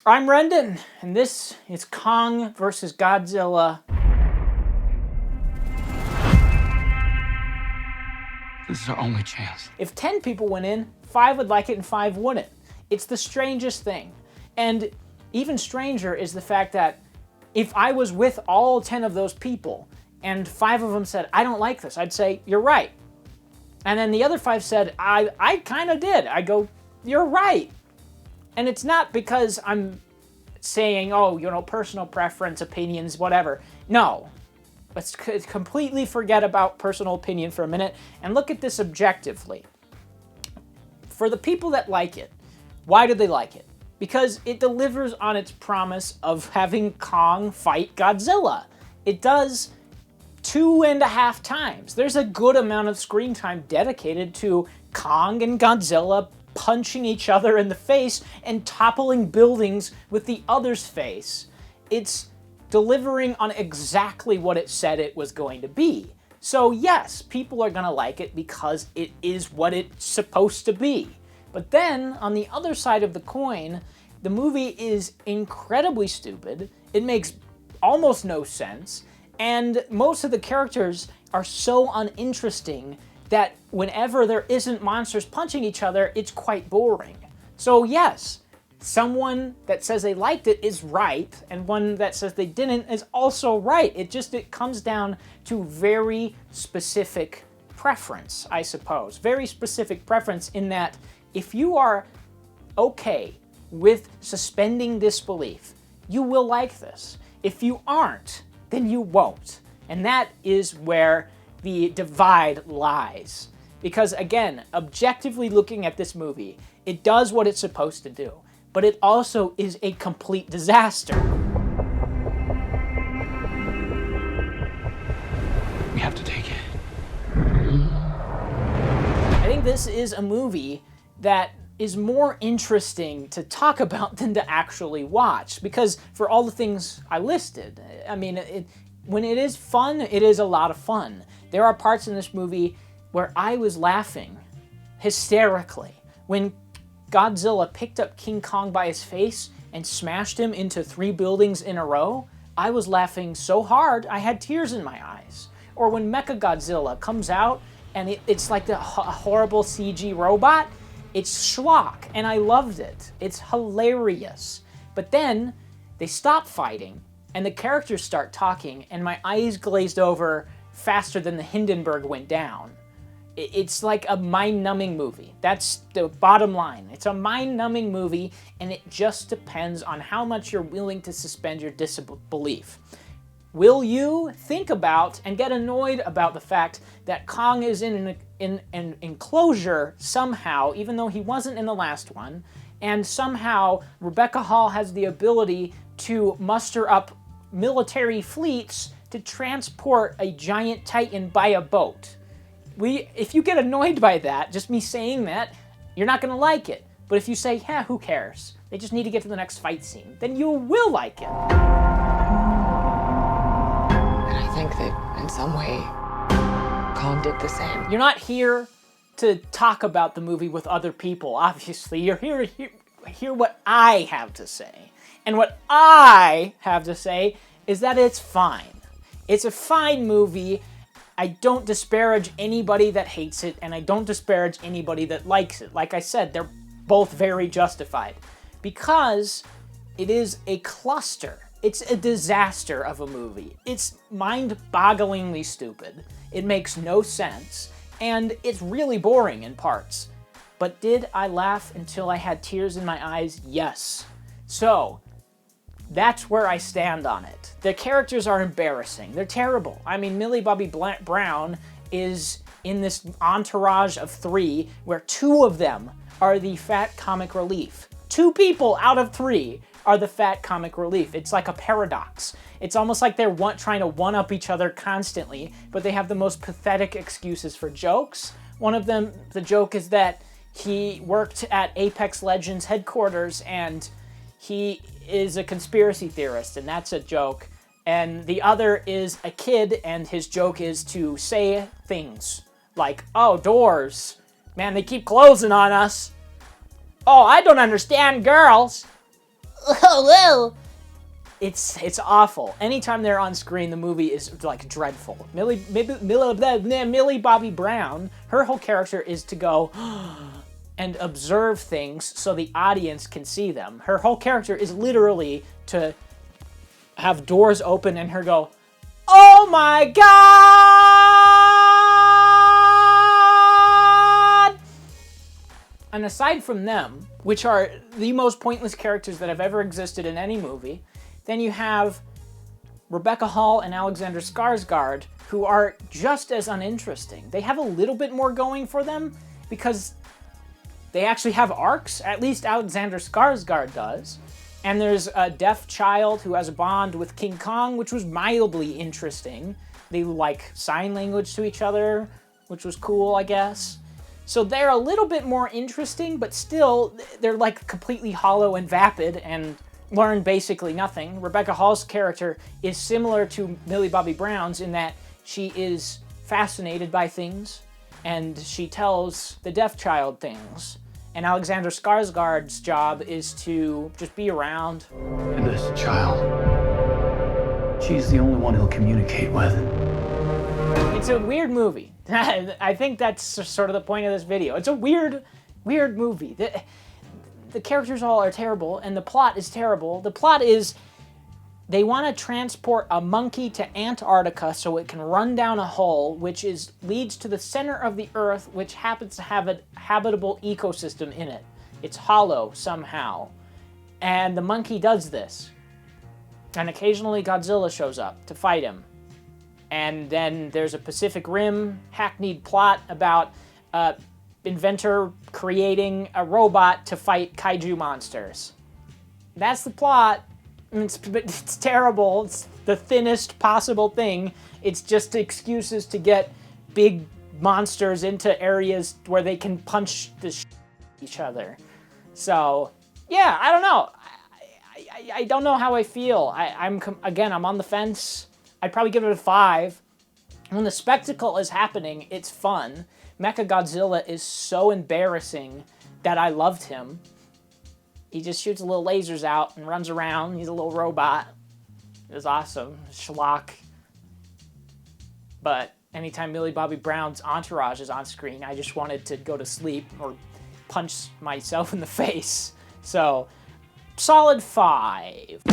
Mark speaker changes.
Speaker 1: I'm Rendan, and this is Kong versus Godzilla.
Speaker 2: This is our only chance.
Speaker 1: If 10 people went in, 5 would like it and 5 wouldn't. It's the strangest thing. And even stranger is the fact that if I was with all 10 of those people and 5 of them said, I don't like this, I'd say, you're right. And then the other 5 said, I kind of did. I go, you're right. And it's not because I'm saying, oh, you know, personal preference, opinions, whatever. No. Let's completely forget about personal opinion for a minute and look at this objectively. For the people that like it, why do they like it? Because it delivers on its promise of having Kong fight Godzilla. It does 2.5 times. There's a good amount of screen time dedicated to Kong and Godzilla punching each other in the face and toppling buildings with the other's face. It's delivering on exactly what it said it was going to be. So yes, people are gonna like it because it is what it's supposed to be. But then, on the other side of the coin, the movie is incredibly stupid, it makes almost no sense, and most of the characters are so uninteresting that whenever there isn't monsters punching each other, it's quite boring. So yes, someone that says they liked it is right, and one that says they didn't is also right. It comes down to very specific preference, I suppose. Very specific preference in that if you are okay with suspending disbelief, you will like this. If you aren't, then you won't. And that is where the divide lies. Because again, objectively looking at this movie, it does what it's supposed to do, but it also is a complete disaster.
Speaker 2: We have to take it.
Speaker 1: I think this is a movie that is more interesting to talk about than to actually watch, because for all the things I listed, I mean, when it is fun, it is a lot of fun. There are parts in this movie where I was laughing hysterically. When Godzilla picked up King Kong by his face and smashed him into 3 buildings in a row, I was laughing so hard I had tears in my eyes. Or when Mechagodzilla comes out and it's like a horrible CG robot, it's schlock, and I loved it. It's hilarious. But then they stop fighting and the characters start talking and my eyes glazed over faster than the Hindenburg went down. It's like a mind-numbing movie. That's the bottom line. It's a mind-numbing movie, and it just depends on how much you're willing to suspend your disbelief. Will you think about and get annoyed about the fact that Kong is in an enclosure somehow, even though he wasn't in the last one, and somehow Rebecca Hall has the ability to muster up military fleets to transport a giant titan by a boat? If you get annoyed by that, just me saying that, you're not going to like it. But if you say, yeah, who cares? They just need to get to the next fight scene, then you will like it.
Speaker 3: And I think that in some way, Kong did the same.
Speaker 1: You're not here to talk about the movie with other people, obviously. You're here to hear what I have to say. And what I have to say is that it's fine. It's a fine movie. I don't disparage anybody that hates it, and I don't disparage anybody that likes it. Like I said, they're both very justified. Because it is a cluster. It's a disaster of a movie. It's mind-bogglingly stupid. It makes no sense, and it's really boring in parts. But did I laugh until I had tears in my eyes? Yes. So, that's where I stand on it. The characters are embarrassing. They're terrible. I mean, Millie Bobby Brown is in this entourage of 3 where 2 of them are the fat comic relief. 2 people out of 3 are the fat comic relief. It's like a paradox. It's almost like they're trying to one-up each other constantly, but they have the most pathetic excuses for jokes. One of them, the joke is that he worked at Apex Legends headquarters and he is a conspiracy theorist, and that's a joke. And the other is a kid, and his joke is to say things like, oh, doors. Man, they keep closing on us. Oh, I don't understand girls. oh, well. It's awful. Anytime they're on screen, the movie is like dreadful. Millie Bobby Brown, her whole character is to go and observe things so the audience can see them. Her whole character is literally to have doors open and her go, "Oh my God!" And aside from them, which are the most pointless characters that have ever existed in any movie, then you have Rebecca Hall and Alexander Skarsgård, who are just as uninteresting. They have a little bit more going for them because they actually have arcs. At least Alexander Skarsgård does. And there's a deaf child who has a bond with King Kong, which was mildly interesting. They like sign language to each other, which was cool, I guess. So they're a little bit more interesting, but still, they're like completely hollow and vapid and learn basically nothing. Rebecca Hall's character is similar to Millie Bobby Brown's in that she is fascinated by things and she tells the deaf child things. And Alexander Skarsgård's job is to just be around.
Speaker 2: And this child, she's the only one he'll communicate with.
Speaker 1: It's a weird movie. I think that's sort of the point of this video. It's a weird movie. The characters all are terrible, and the plot is terrible. The plot is they want to transport a monkey to Antarctica so it can run down a hole, which leads to the center of the Earth, which happens to have a habitable ecosystem in it. It's hollow somehow. And the monkey does this. And occasionally Godzilla shows up to fight him. And then there's a Pacific Rim hackneyed plot about inventor creating a robot to fight kaiju monsters. That's the plot. It's terrible. It's the thinnest possible thing. It's just excuses to get big monsters into areas where they can punch each other. So, yeah, I don't know. I don't know how I feel. I'm on the fence. I'd probably give it a 5. When the spectacle is happening, it's fun. Mechagodzilla is so embarrassing that I loved him. He just shoots little lasers out and runs around. He's a little robot. It was awesome. Schlock. But anytime Millie Bobby Brown's entourage is on screen, I just wanted to go to sleep or punch myself in the face. So, solid 5.